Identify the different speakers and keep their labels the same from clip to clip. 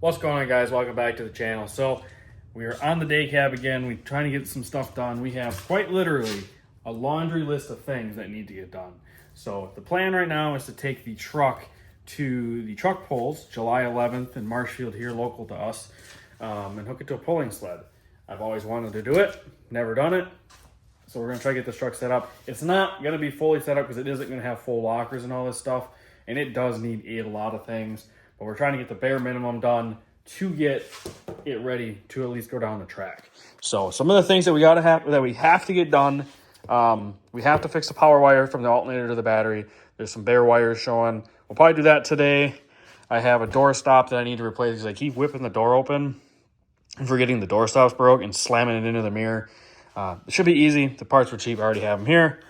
Speaker 1: What's going on, guys? Welcome back to the channel. So we are on the day cab again. We're trying to get some stuff done. We have quite literally a laundry list of things that need to get done. So the plan right now is to take the truck to the truck pulls July 11th in Marshfield here, local to us, and hook it to a pulling sled. I've always wanted to do it, never done it. So we're gonna try to get this truck set up. It's not gonna be fully set up because it isn't gonna have full lockers and all this stuff. And it does need a lot of things, but we're trying to get the bare minimum done to get it ready to at least go down the track. So some of the things that we have to get done, we have to fix the power wire from the alternator to the battery. There's some bare wires showing. We'll probably do that today. I have a door stop that I need to replace because I keep whipping the door open and forgetting the door stops broke and slamming it into the mirror. It should be easy. The parts were cheap. I already have them here.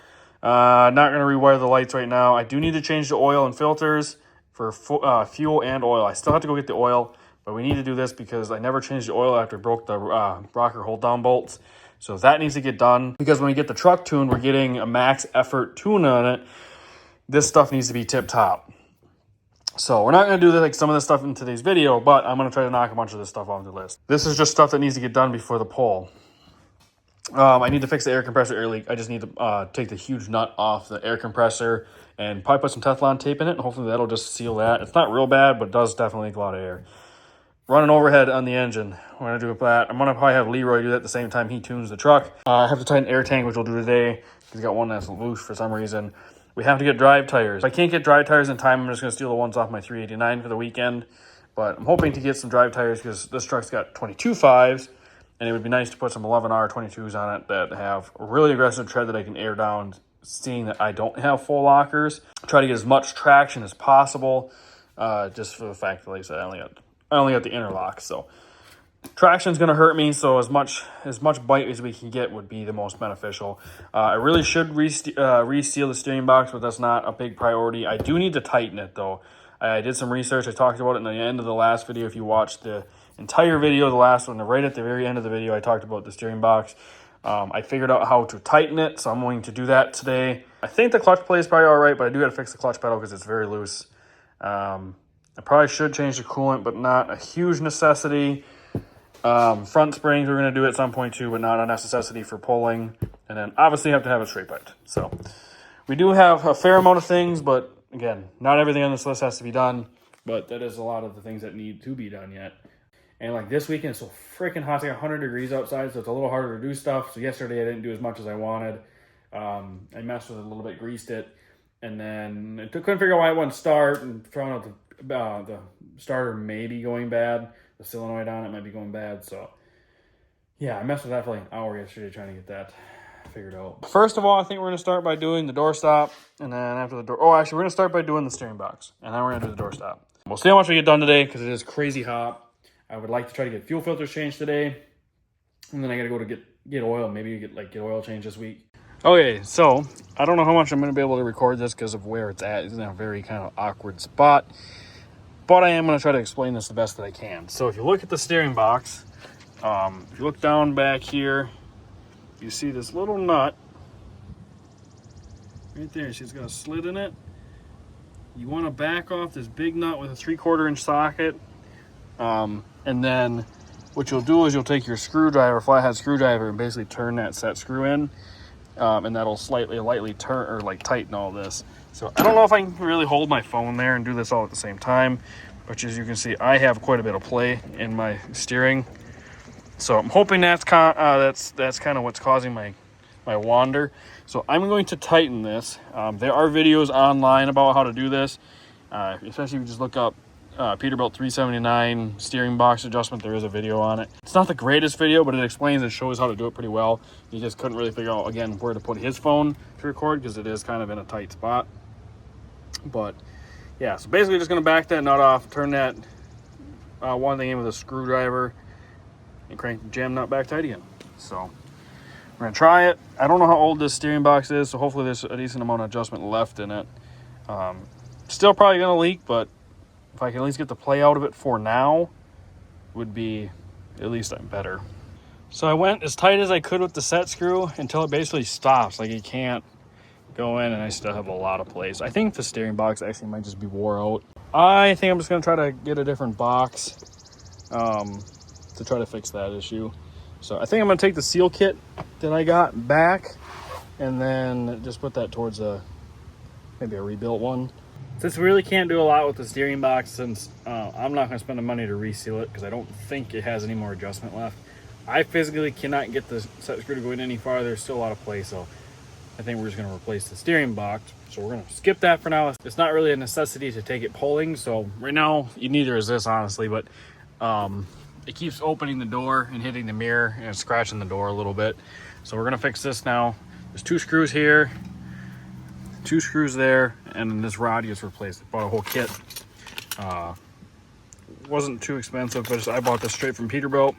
Speaker 1: Not going to rewire the lights right now. I do need to change the oil and filters for fuel and oil. I still have to go get the oil, but we need to do this because I never changed the oil after I broke the rocker hold down bolts. So that needs to get done because when we get the truck tuned, we're getting a max effort tune on it. This stuff needs to be tip top. So we're not going to do like some of this stuff in today's video, but I'm going to try to knock a bunch of this stuff off the list. This is just stuff that needs to get done before the pull. I need to fix the air compressor air leak. I just need to take the huge nut off the air compressor and probably put some Teflon tape in it, and hopefully that'll just seal that. It's not real bad, but it does definitely leak a lot of air. Running overhead on the engine. We're going to do that. I'm going to probably have Leroy do that at the same time he tunes the truck. I have to tighten air tank, which we'll do today. He's got one that's loose for some reason. We have to get drive tires. If I can't get drive tires in time, I'm just going to steal the ones off my 389 for the weekend. But I'm hoping to get some drive tires because this truck's got 22 5s. And it would be nice to put some 11R 22s on it that have a really aggressive tread that I can air down, seeing that I don't have full lockers. Try to get as much traction as possible, just for the fact that, like I said, I only got the interlock. So traction's going to hurt me, so as much bite as we can get would be the most beneficial. I really should reseal the steering box, but that's not a big priority. I do need to tighten it, though. I did some research. I talked about it in the end of the last video. If you watched the entire video, the last one, right at the very end of the video, I talked about the steering box. I figured out how to tighten it, so I'm going to do that today. I think the clutch plate is probably all right, but I do got to fix the clutch pedal because it's very loose. I probably should change the coolant, but not a huge necessity. Front springs we're going to do at some point too, but not a necessity for pulling. And then obviously you have to have it straight piped. So we do have a fair amount of things, but again, not everything on this list has to be done, but that is a lot of the things that need to be done yet. And like this weekend, it's so freaking hot. It's like 100 degrees outside, so it's a little harder to do stuff. So yesterday I didn't do as much as I wanted. I messed with it a little bit, greased it, and then couldn't figure out why it wouldn't start, and throwing out the starter may be going bad. The solenoid on it might be going bad. So yeah, I messed with that for like an hour yesterday trying to get that figured out. First of all, I think we're going to start by doing the door stop, and then after the door, actually we're going to start by doing the steering box, and then we're going to do the door stop. We'll see how much we get done today because it is crazy hot. I would like to try to get fuel filters changed today, and then I got to go to get oil. Maybe get oil changed this week. Okay, so I don't know how much I'm going to be able to record this because of where it's at. It's in a very kind of awkward spot, but I am going to try to explain this the best that I can. So if you look at the steering box, if you look down back here, you see this little nut right there. See, it's got a slit in it. You want to back off this big nut with a 3/4 inch socket. And then what you'll do is you'll take your screwdriver, flathead screwdriver, and basically turn that set screw in. And that'll lightly turn or like tighten all this. So I don't know if I can really hold my phone there and do this all at the same time, but as you can see, I have quite a bit of play in my steering. So I'm hoping that's kind of what's causing my wander. So I'm going to tighten this. There are videos online about how to do this, especially if you just look up Peterbilt 379 steering box adjustment. There is a video on it. It's not the greatest video, but it explains and shows how to do it pretty well. He just couldn't really figure out, again, where to put his phone to record because it is kind of in a tight spot. But yeah, so basically just going to back that nut off, turn that one thing in with a screwdriver, and crank the jam nut back tight again. So we're going to try it. I don't know how old this steering box is, so hopefully there's a decent amount of adjustment left in it. Still probably going to leak, but if I can at least get the play out of it for now, would be at least better. So I went as tight as I could with the set screw until it basically stops. Like it can't go in, and I still have a lot of place. I think the steering box actually might just be wore out. I think I'm just going to try to get a different box to try to fix that issue. So I think I'm going to take the seal kit that I got back and then just put that towards maybe a rebuilt one. Since we really can't do a lot with the steering box, since I'm not going to spend the money to reseal it because I don't think it has any more adjustment left. I physically cannot get the set screw to go in any farther. There's still a lot of play, so I think we're just going to replace the steering box. So we're going to skip that for now. It's not really a necessity to take it pulling, so right now neither is this, honestly, but it keeps opening the door and hitting the mirror and scratching the door a little bit. So we're going to fix this now. There's 2 screws here, 2 screws there, and then this rod gets replaced. I bought a whole kit. Wasn't too expensive, but I bought this straight from Peterbilt.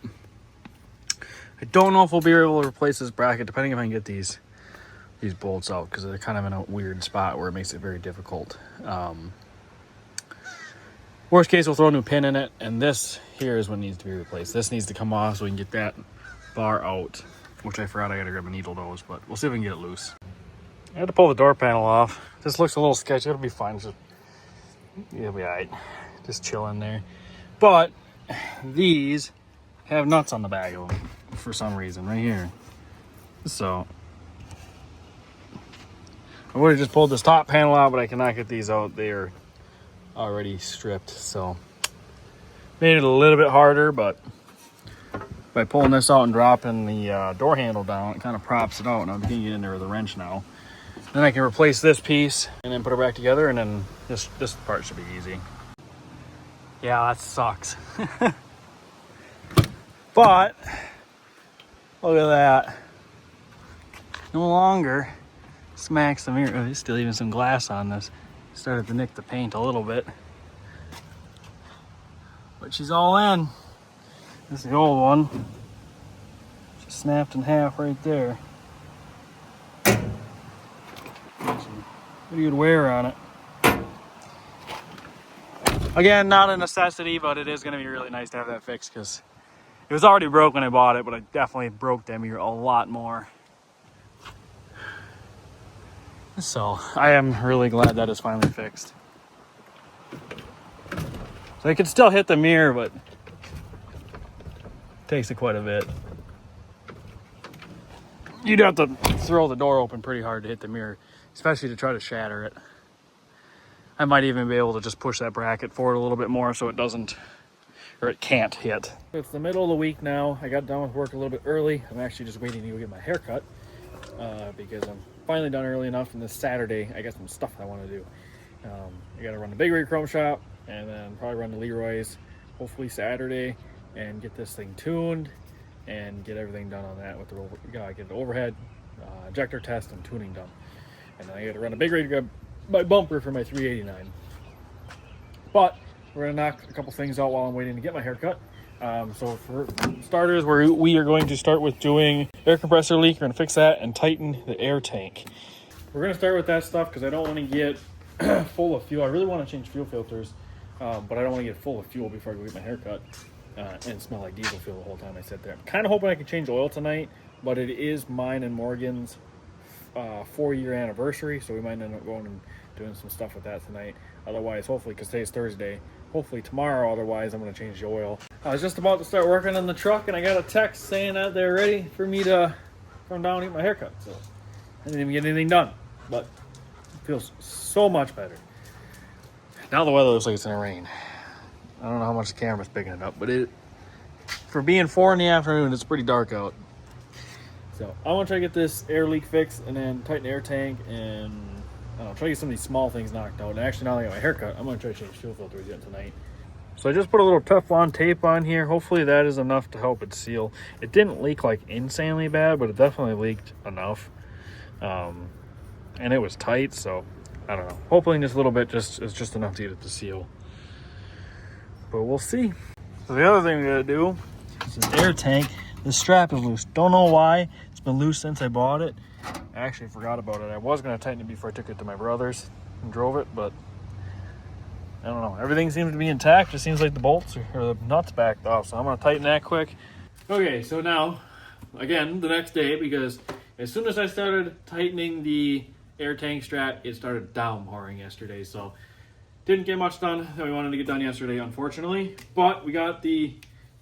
Speaker 1: I don't know if we'll be able to replace this bracket, depending if I can get these bolts out, because they're kind of in a weird spot where it makes it very difficult. Worst case, we'll throw a new pin in it, and this here is what needs to be replaced. This needs to come off so we can get that bar out, which I forgot I gotta grab a needle nose, but we'll see if we can get it loose. I had to pull the door panel off. This looks a little sketchy. It'll be fine. It'll be all right. Just chill in there. But these have nuts on the back of them for some reason, right here. So I would have just pulled this top panel out, but I cannot get these out. They are already stripped, so made it a little bit harder, but by pulling this out and dropping the door handle down, it kind of props it out, and I'm getting it in there with a wrench now. Then I can replace this piece and then put it back together, and then this part should be easy. Yeah, that sucks. But look at that. No longer smacks the mirror. Oh, there's still even some glass on this. Started to nick the paint a little bit. But she's all in. This is the old one. She snapped in half right there. Pretty good wear on it. Again, not a necessity, but it is going to be really nice to have that fixed because it was already broke when I bought it, but I definitely broke that mirror a lot more. So I am really glad that is finally fixed. So I could still hit the mirror, but it takes it quite a bit. You'd have to throw the door open pretty hard to hit the mirror, especially to try to shatter it. I might even be able to just push that bracket forward a little bit more so it doesn't, or it can't hit. It's the middle of the week now. I got done with work a little bit early. I'm actually just waiting to go get my hair cut because I'm finally done early enough, and this Saturday I got some stuff I want to do. I got to run the Big Rig Chrome Shop and then probably run the Leroy's hopefully Saturday and get this thing tuned and get everything done on that with the get the overhead ejector test and tuning done. And then I got to run a Big Rig to my bumper for my 389. But we're going to knock a couple things out while I'm waiting to get my hair cut. So for starters, we are going to start with doing air compressor leak. We're going to fix that and tighten the air tank. We're going to start with that stuff because I don't want to get full of fuel. I really want to change fuel filters, but I don't want to get full of fuel before I go get my hair cut and smell like diesel fuel the whole time I sit there. I'm kind of hoping I can change oil tonight, but it is mine and Morgan's 4-year anniversary, so we might end up going and doing some stuff with that tonight. Otherwise, hopefully, because today's Thursday, hopefully tomorrow, otherwise I'm going to change the oil. I was just about to start working on the truck, and I got a text saying that they're ready for me to come down and get my haircut. So I didn't even get anything done, but it feels so much better. Now the weather looks like it's going to rain. I don't know how much the camera's picking it up, but for being 4 in the afternoon, it's pretty dark out. So I want to try to get this air leak fixed and then tighten the air tank and try to get some of these small things knocked out. And actually, now that I got my haircut, I'm going to try to change fuel filters yet tonight. So I just put a little Teflon tape on here. Hopefully that is enough to help it seal. It didn't leak like insanely bad, but it definitely leaked enough. And it was tight, so I don't know. Hopefully just a little bit is just enough to get it to seal. But we'll see. So the other thing we got to do is the air tank. The strap is loose. Don't know why. It's been loose since I bought it. I actually forgot about it. I was going to tighten it before I took it to my brother's and drove it, but I don't know. Everything seems to be intact. It seems like the bolts or the nuts backed off, so I'm going to tighten that quick. Okay, so now, again, the next day, because as soon as I started tightening the air tank strap, it started downpouring yesterday, so didn't get much done that we wanted to get done yesterday, unfortunately. But we got the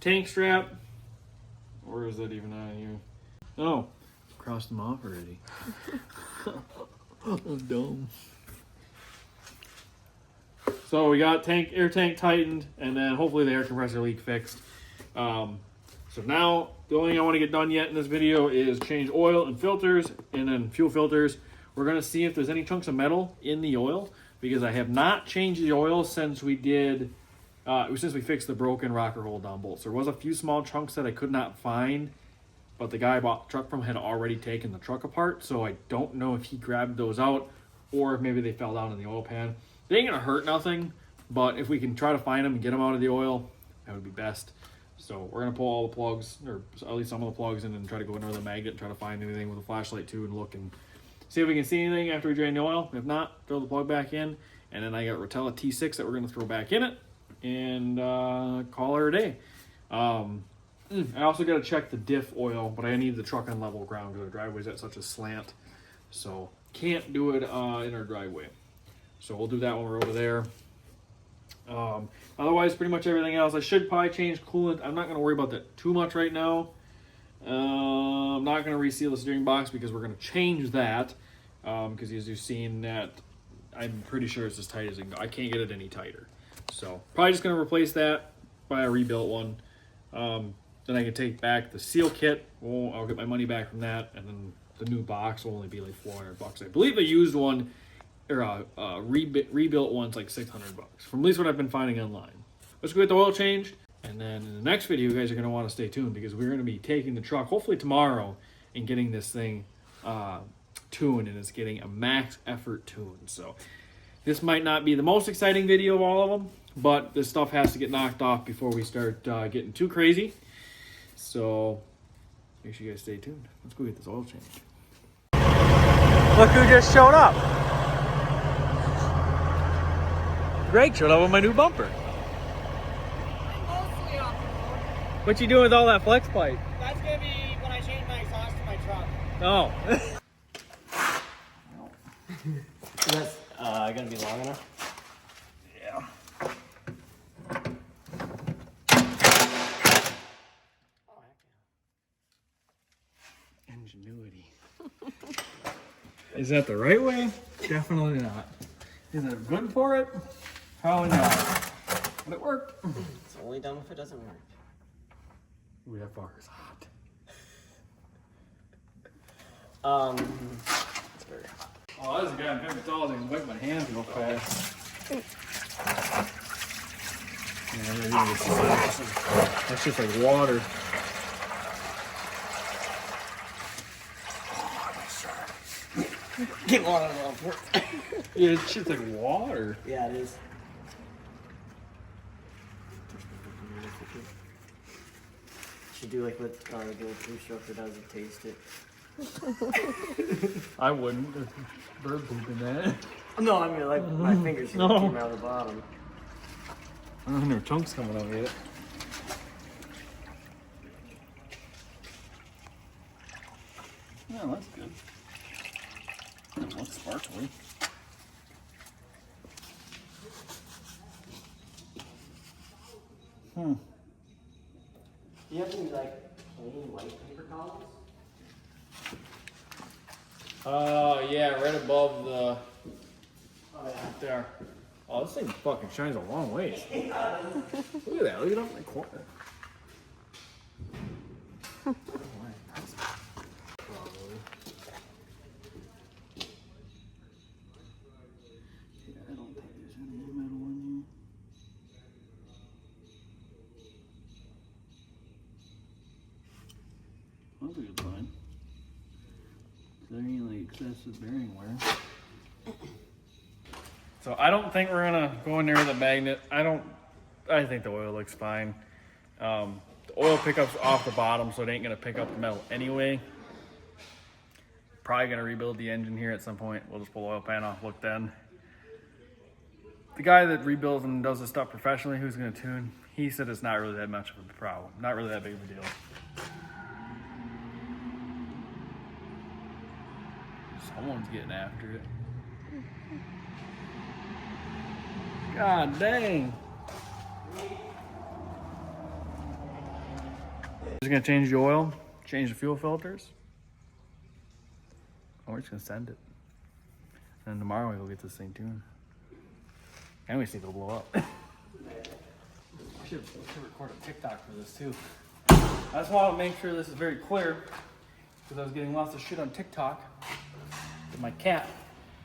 Speaker 1: tank strap. Or is that even on here? Oh, crossed them off already. I'm dumb. So we got air tank tightened, and then hopefully the air compressor leak fixed. So now the only thing I want to get done yet in this video is change oil and filters, and then fuel filters. We're gonna see if there's any chunks of metal in the oil, because I have not changed the oil since we fixed the broken rocker hole down bolts. There was a few small chunks that I could not find, but the guy I bought the truck from had already taken the truck apart, so I don't know if he grabbed those out or if maybe they fell down in the oil pan. They ain't gonna hurt nothing, but if we can try to find them and get them out of the oil, that would be best. So we're gonna pull all the plugs, or at least some of the plugs in, and try to go under the magnet and try to find anything with a flashlight too, and look and see if we can see anything after we drain the oil. If not, throw the plug back in, and then I got Rotella T6 that we're gonna throw back in it and call her a day. I also got to check the diff oil, but I need the truck on level ground because our driveway's at such a slant, so can't do it in our driveway. So we'll do that when we're over there. Otherwise, pretty much everything else. I should probably change coolant. I'm not going to worry about that too much right now. I'm not going to reseal the steering box because we're going to change that, because as you've seen that, I'm pretty sure it's as tight as it can go. I can't get it any tighter. So probably just going to replace that, buy a rebuilt one. Then I can take back the seal kit. I'll get my money back from that, and then the new box will only be like $400. I believe the used one, or rebuilt one's like $600, from at least what I've been finding online. Let's go get the oil changed, and then in the next video, you guys are going to want to stay tuned because we're going to be taking the truck hopefully tomorrow and getting this thing tuned, and it's getting a max effort tune. So this might not be the most exciting video of all of them, but this stuff has to get knocked off before we start getting too crazy. So make sure you guys stay tuned. Let's go get this oil changed. Look who just showed up. Greg showed up with my new bumper.
Speaker 2: Mostly off the road.
Speaker 1: What you doing with all that flex pipe?
Speaker 2: That's gonna be when I change my exhaust to my truck.
Speaker 1: Oh.
Speaker 2: That's gonna be long enough?
Speaker 1: Yeah. Ingenuity. Is that the right way? Definitely not. Is it good for it? Probably not. But it worked.
Speaker 2: It's only dumb if it doesn't work.
Speaker 1: Ooh, that fucker's hot.
Speaker 2: It's very hot.
Speaker 1: Oh, there's a guy in $50 I can wipe my hands real fast. Yeah, that's just like water.
Speaker 2: Get water off work.
Speaker 1: Yeah, it's just like water.
Speaker 2: Yeah, it is. Should do like what the old instructor does and taste it.
Speaker 1: I wouldn't. There's bird poop in that.
Speaker 2: No, I mean like my fingers came out of the bottom.
Speaker 1: I don't know, chunks coming out yet. Yeah, that's good. It looks sparkly.
Speaker 2: Do you have any like plain white paper towels?
Speaker 1: Yeah, right above the.
Speaker 2: Oh yeah.
Speaker 1: Right there. Oh, this thing fucking shines a long ways. Look at that. Look at it up in the corner. Yeah, I don't think there's any metal in here. That's a good sign. Is there any like excessive bearing wear? So I don't think we're gonna go in there with a magnet. I think the oil looks fine. The oil pickup's off the bottom, so it ain't gonna pick up the metal anyway. Probably gonna rebuild the engine here at some point. We'll just pull the oil pan off, look then. The guy that rebuilds and does this stuff professionally, who's gonna tune, he said it's not really that much of a problem. Not really that big of a deal. Someone's getting after it. God dang. Just gonna change the oil, change the fuel filters. Or we're just gonna send it. And tomorrow we'll get this thing tuned. And we see it'll blow up. I should record a TikTok for this too. I just want to make sure this is very clear because I was getting lots of shit on TikTok that my cat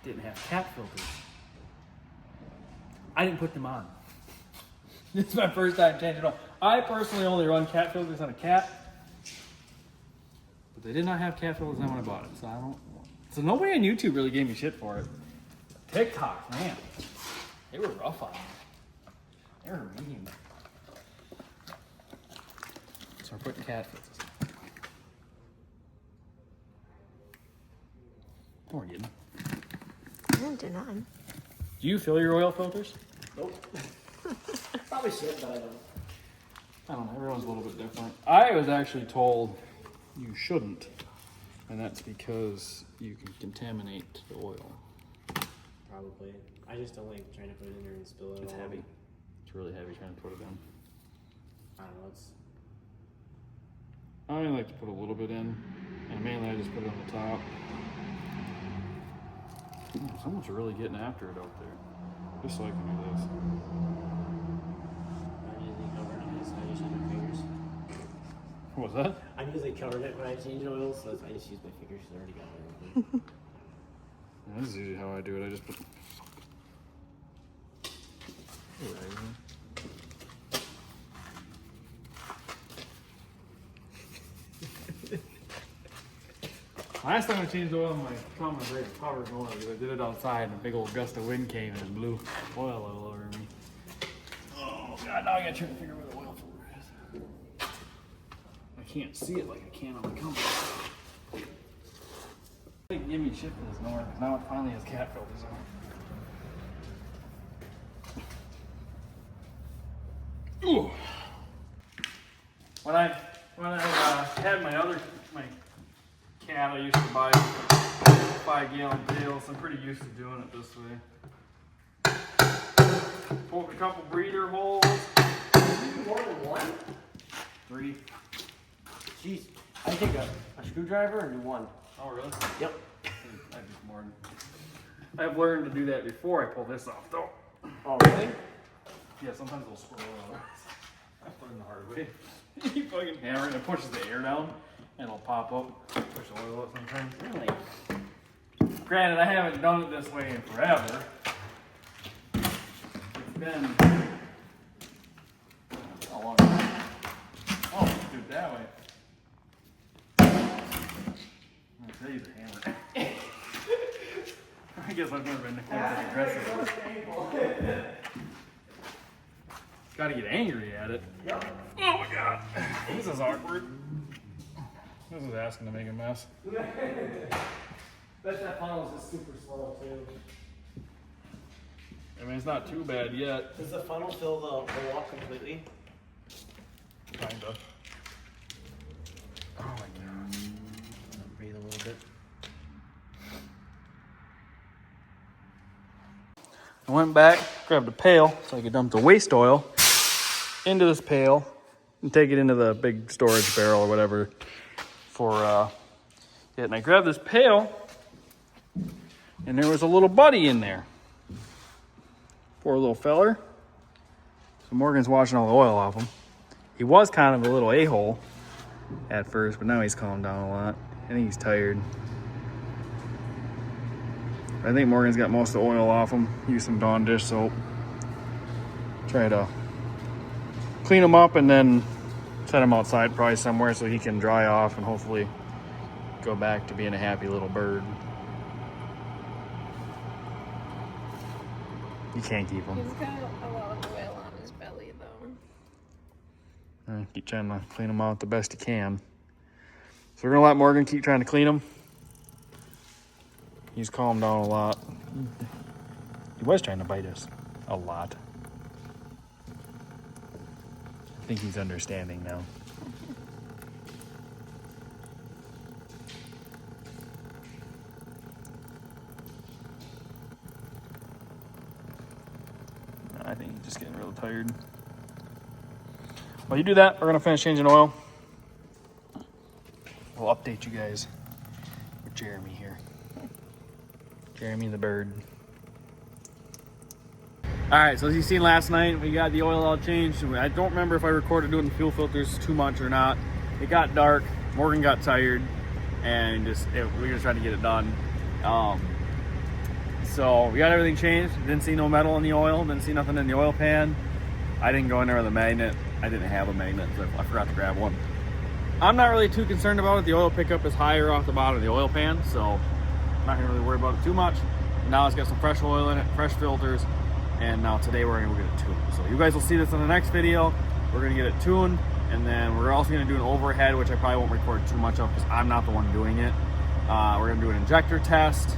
Speaker 1: didn't have cat filters. I didn't put them on. This is my first time changing oil. I personally only run cat filters on a cat, but they did not have cat filters on when I bought it, so I don't. So nobody on YouTube really gave me shit for it. TikTok, man, they were rough on me. They were mean. So we're putting cat filters on. What are we getting?
Speaker 3: I didn't do nothing.
Speaker 1: Do you fill your oil filters?
Speaker 2: Nope. Probably should, but I don't.
Speaker 1: I don't know, everyone's a little bit different. I was actually told you shouldn't, and that's because you can contaminate the oil.
Speaker 2: Probably. I just don't like trying to put it in there and spill it
Speaker 1: It's
Speaker 2: all.
Speaker 1: heavy. It's really heavy trying to put it in.
Speaker 2: I don't know, it's...
Speaker 1: I only like to put a little bit in, and mainly I just put it on the top. Ooh, someone's really getting after it out there. Just so I can do this.
Speaker 2: I'm usually covered in it, so I just use my fingers.
Speaker 1: What was that?
Speaker 2: I'm usually covered it when I change oil, so I just use my fingers because I already got everything.
Speaker 1: Yeah, this is usually how I do it. I just put. Last time I changed oil in my common brake power oil, I did it outside and a big old gust of wind came and blew oil all over me. Oh god, now I gotta try to figure out where the oil filter is. I can't see it like I can on the compass. They give me shit for this nor because now it finally has cat filters on. Ooh. When I had my cat, I used to buy 5-gallon pails. I'm pretty used to doing it this way. Poke a couple breather holes.
Speaker 2: More than one?
Speaker 1: 3.
Speaker 2: Jeez. I take a screwdriver and do one.
Speaker 1: Oh really?
Speaker 2: Yep.
Speaker 1: I've learned to do that before I pull this off though.
Speaker 2: Oh, really?
Speaker 1: Yeah, sometimes it'll squirrel over. I learned the hard way. You fucking hammer it and it pushes the air down and it'll pop up. Push the oil up sometimes.
Speaker 2: Really?
Speaker 1: Granted, I haven't done it this way in forever. It's been a long time. Oh, let's do it that way. I'm gonna use a hammer. I guess I've never been quite aggressive. Gotta get angry at it.
Speaker 2: Yep.
Speaker 1: Oh my god. This is awkward. This is asking to make a mess.
Speaker 2: Bet that funnel is just super slow too.
Speaker 1: I mean, it's not too bad yet.
Speaker 2: Does the funnel fill the hole up completely?
Speaker 1: Kinda. Oh my god.
Speaker 2: Breathe a little bit.
Speaker 1: I went back, grabbed a pail so I could dump the waste oil into this pail and take it into the big storage barrel or whatever for it. And I grabbed this pail and there was a little buddy in there. Poor little feller. So Morgan's washing all the oil off him. He was kind of a little a-hole at first, but now he's calmed down a lot. I think he's tired. I think Morgan's got most of the oil off him. Use some Dawn dish soap. Try to clean him up and then set him outside probably somewhere so he can dry off and hopefully go back to being a happy little bird. You can't keep him.
Speaker 3: He's got a lot of oil on his belly, though.
Speaker 1: Keep trying to clean him out the best you can. So we're gonna let Morgan keep trying to clean him. He's calmed down a lot. He was trying to bite us a lot. I think he's understanding now. I think he's just getting real tired. While you do that, we're gonna finish changing oil. we'll update you guys with Jeremy here. Jeremy the bird. All right, so as you seen last night, we got the oil all changed. I don't remember if I recorded doing the fuel filters too much or not. It got dark, Morgan got tired, and we were just trying to get it done. So we got everything changed. Didn't see no metal in the oil, didn't see nothing in the oil pan. I didn't go in there with a magnet. I didn't have a magnet, so I forgot to grab one. I'm not really too concerned about it. The oil pickup is higher off the bottom of the oil pan, so I'm not gonna really worry about it too much. Now it's got some fresh oil in it, fresh filters, and now today we're gonna go get it tuned. So you guys will see this in the next video. We're gonna get it tuned, and then we're also gonna do an overhead, which I probably won't record too much of because I'm not the one doing it. We're gonna do an injector test,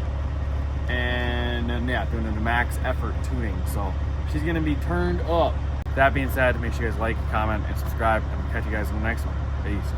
Speaker 1: and then yeah, doing a max effort tuning. So she's gonna be turned up. That being said, make sure you guys like, comment, and subscribe, and we'll catch you guys in the next one. Peace.